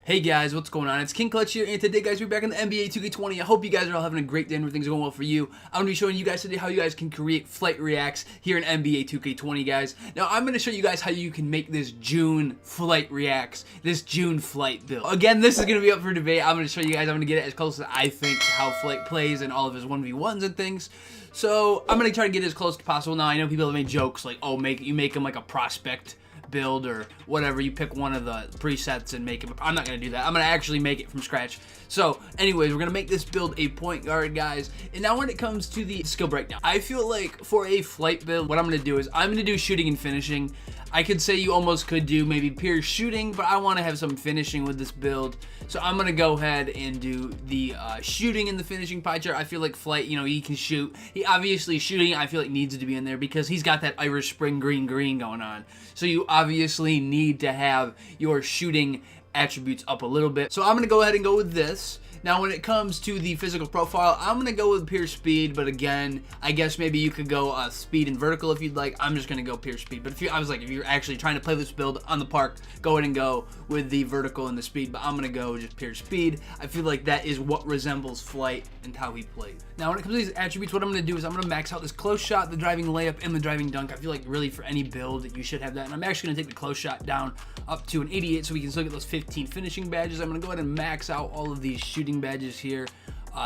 Hey guys, what's going on? It's King Clutch here, and today guys, we're back in the NBA 2K20. I hope you guys are all having a great day and everything's going well for you. I'm going to be showing you guys today how you guys can create flight reacts here in NBA 2K20, guys. Now, I'm going to show you guys how you can make this June flight reacts, this June flight build. Again, this is going to be up for debate. I'm going to show you guys, I'm going to get it as close as I think to how flight plays and all of his 1v1s and things. So, I'm going to try to get as close as possible. Now, I know people have made jokes like, oh, you make him like a prospect build or whatever. You pick one of the presets and make it. I'm not going to do that. I'm going to actually make it from scratch. So anyways, we're going to make this build a point guard, guys. And now when it comes to the skill breakdown, I feel like for a flight build, what I'm going to do is I'm going to do shooting and finishing. I could say you almost could do maybe pure shooting, but I want to have some finishing with this build. So I'm going to go ahead and do the shooting and the finishing pie chart. I feel like flight, you know, he can shoot. He obviously shooting, I feel like needs to be in there because he's got that Irish Spring green going on. So you obviously need to have your shooting attributes up a little bit. So I'm going to go ahead and go with this. Now, when it comes to the physical profile, I'm going to go with pure speed, but again, I guess maybe you could go speed and vertical if you'd like. I'm just going to go pure speed, but if you're actually trying to play this build on the park, go ahead and go with the vertical and the speed, but I'm going to go just pure speed. I feel like that is what resembles flight and how he plays. Now, when it comes to these attributes, what I'm going to do is I'm going to max out this close shot, the driving layup, and the driving dunk. I feel like really for any build, you should have that, and I'm actually going to take the close shot down up to an 88 so we can still get those 15 finishing badges. I'm going to go ahead and max out all of these shooting badges here.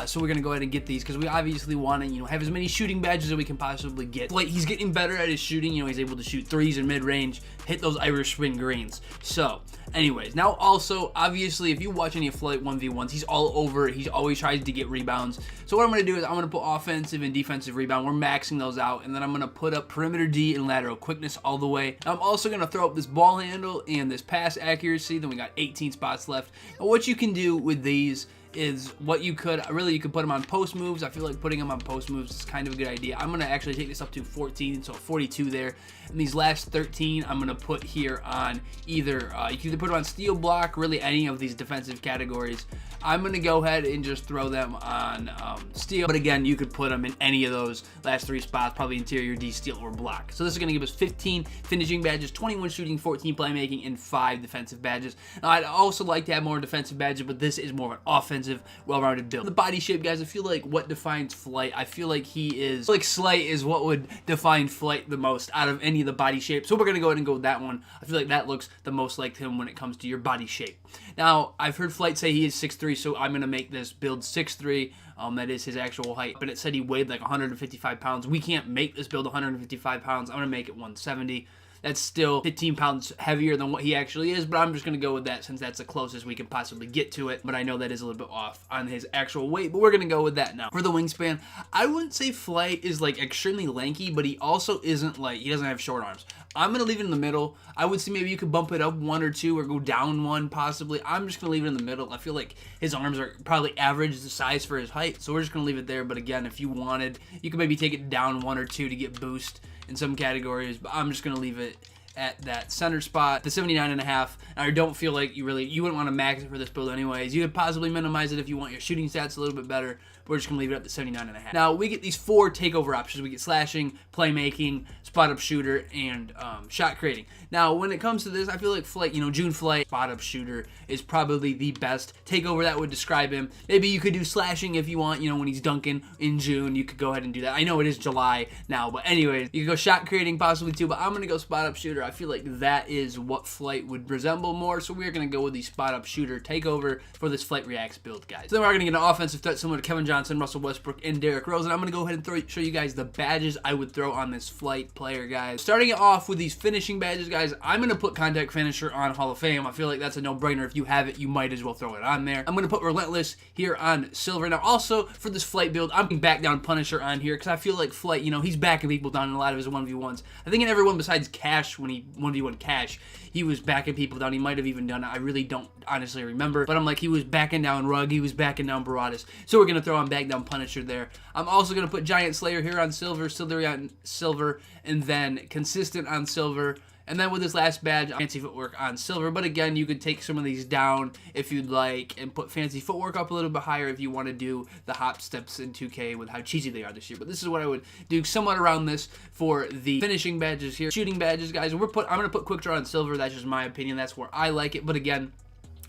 So we're going to go ahead and get these because we obviously want to, you know, have as many shooting badges as we can possibly get. Like, he's getting better at his shooting. You know, he's able to shoot threes in mid-range, hit those Irish Spring greens. So, anyways, now also, obviously, if you watch any of Flight 1v1s, he's all over it. He always tries to get rebounds. So what I'm going to do is I'm going to put offensive and defensive rebound. We're maxing those out, and then I'm going to put up perimeter D and lateral quickness all the way. I'm also going to throw up this ball handle and this pass accuracy. Then we got 18 spots left. And what you can do with these is what you could put them on post moves. I feel like putting them on post moves is kind of a good idea. I'm gonna actually take this up to 14, so 42 there, and these last 13 I'm gonna put here on either you can either put them on steal, block, really any of these defensive categories. I'm gonna go ahead and just throw them on steal, but again, you could put them in any of those last three spots, probably interior D, steal, or block. So this is gonna give us 15 finishing badges, 21 shooting, 14 playmaking, and 5 defensive badges. Now, I'd also like to have more defensive badges, but this is more of an offensive, well-rounded build. The body shape, guys, I feel like what defines flight, I feel like Slight is what would define flight the most out of any of the body shapes. So we're gonna go ahead and go with that one. I feel like that looks the most like him when it comes to your body shape. Now, I've heard Flight say he is 6'3", so I'm gonna make this build 6'3". That is his actual height, but it said he weighed like 155 pounds. We can't make this build 155 pounds. I'm gonna make it 170. That's still 15 pounds heavier than what he actually is, but I'm just going to go with that since that's the closest we can possibly get to it. But I know that is a little bit off on his actual weight, but we're going to go with that now. For the wingspan, I wouldn't say Flight is like extremely lanky, but he also isn't like, he doesn't have short arms. I'm going to leave it in the middle. I would say maybe you could bump it up 1 or 2 or go down 1 possibly. I'm just going to leave it in the middle. I feel like his arms are probably average the size for his height, so we're just going to leave it there. But again, if you wanted, you could maybe take it down 1 or 2 to get boost in some categories, but I'm just going to leave it at that center spot, the 79.5. I don't feel like you wouldn't want to max it for this build anyways. You could possibly minimize it if you want your shooting stats a little bit better. We're just going to leave it at the 79.5. Now, we get these 4 takeover options. We get slashing, playmaking, spot-up shooter, and shot creating. Now, when it comes to this, I feel like Flight, you know, June Flight, spot-up shooter is probably the best takeover that would describe him. Maybe you could do slashing if you want, you know, when he's dunking in June, you could go ahead and do that. I know it is July now, but anyways, you could go shot creating possibly too, but I'm going to go spot-up shooter. I feel like that is what Flight would resemble more, so we're going to go with the spot-up shooter takeover for this Flight Reacts build, guys. So then we're going to get an offensive threat similar to Kevin Johnson, Russell Westbrook, and Derrick Rose, and I'm going to go ahead and show you guys the badges I would throw on this Flight player, guys. Starting it off with these finishing badges, guys, I'm going to put contact finisher on Hall of Fame. I feel like that's a no-brainer. If you have it, you might as well throw it on there. I'm going to put relentless here on silver. Now, also, for this Flight build, I'm putting back down Punisher on here because I feel like Flight, you know, he's backing people down in a lot of his 1v1s. I think in every one besides Cash, when he 1v1 Cash, he was backing people down. He might have even done it. I really don't honestly remember, but I'm like, he was backing down Rugg, he was backing down Baradas. So we're going to throw on back down Punisher there. I'm also going to put Giant Slayer here on silver, Silvery on silver, and then Consistent on silver. And then with this last badge, Fancy Footwork on silver. But again, you could take some of these down if you'd like and put Fancy Footwork up a little bit higher if you want to do the hop steps in 2K with how cheesy they are this year. But this is what I would do somewhat around this for the finishing badges here. Shooting badges, guys. I'm going to put Quick Draw on silver. That's just my opinion. That's where I like it. But again,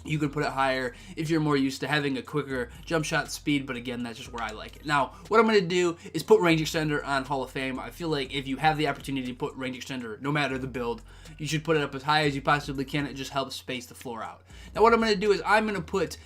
You could put it higher if you're more used to having a quicker jump shot speed, but again, that's just where I like it. Now, what I'm going to do is put range extender on Hall of Fame. I feel like if you have the opportunity to put range extender, no matter the build, you should put it up as high as you possibly can. It just helps space the floor out. Now, what I'm going to do is I'm going to put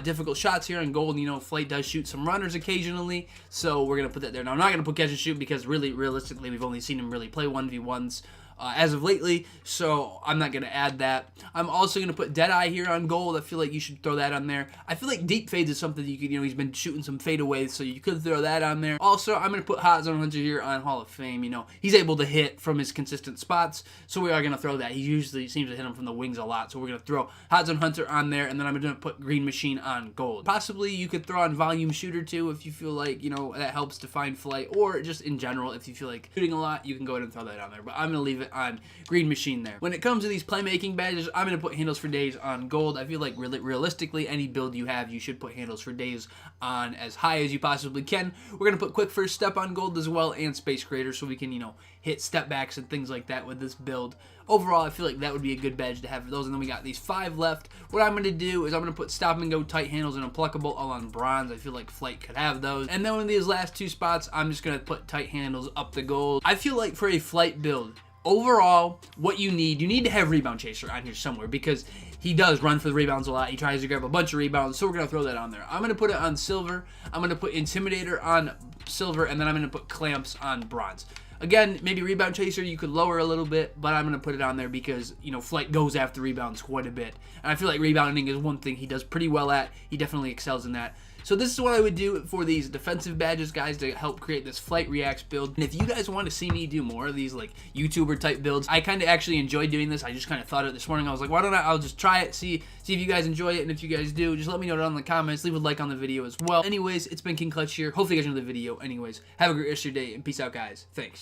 difficult shots here on gold. You know, Flight does shoot some runners occasionally, so we're going to put that there. Now, I'm not going to put catch and shoot because really, realistically, we've only seen him really play 1v1s. As of lately, so I'm not going to add that. I'm also going to put Deadeye here on gold. I feel like you should throw that on there. I feel like deep fades is something you could, he's been shooting some fadeaways, so you could throw that on there. Also, I'm going to put Hot Zone Hunter here on Hall of Fame. He's able to hit from his consistent spots, so we are going to throw that. He usually seems to hit him from the wings a lot, so we're going to throw Hot Zone Hunter on there, and then I'm going to put Green Machine on gold. Possibly, you could throw on Volume Shooter, too, if you feel like, that helps define Flight, or just in general, if you feel like shooting a lot, you can go ahead and throw that on there, but I'm going to leave it on Green Machine there. When it comes to these playmaking badges, I'm going to put Handles for Days on gold. I feel like realistically, any build you have, you should put Handles for Days on as high as you possibly can. We're going to put Quick First Step on gold as well, and Space Creator, so we can, hit step backs and things like that with this build. Overall, I feel like that would be a good badge to have for those. And then we got these 5 left. What I'm going to do is I'm going to put Stop and Go, Tight Handles, and Unpluckable all on bronze. I feel like Flight could have those. And then in these last 2 spots, I'm just going to put Tight Handles up the gold. I feel like for a Flight build, overall, what you need to have Rebound Chaser on here somewhere because he does run for the rebounds a lot. He tries to grab a bunch of rebounds, so we're going to throw that on there. I'm going to put it on silver. I'm going to put Intimidator on silver, and then I'm going to put Clamps on bronze. Again, maybe Rebound Chaser you could lower a little bit, but I'm going to put it on there because, Flight goes after rebounds quite a bit. And I feel like rebounding is one thing he does pretty well at. He definitely excels in that. So this is what I would do for these defensive badges, guys, to help create this FlightReacts build. And if you guys want to see me do more of these, like, YouTuber type builds, I kind of actually enjoy doing this. I just kind of thought of it this morning. I was like, why don't I'll just try it, see if you guys enjoy it. And if you guys do, just let me know down in the comments. Leave a like on the video as well. Anyways, it's been King Clutch here. Hopefully you guys enjoyed the video. Anyways, have a great rest of your day, and peace out, guys. Thanks.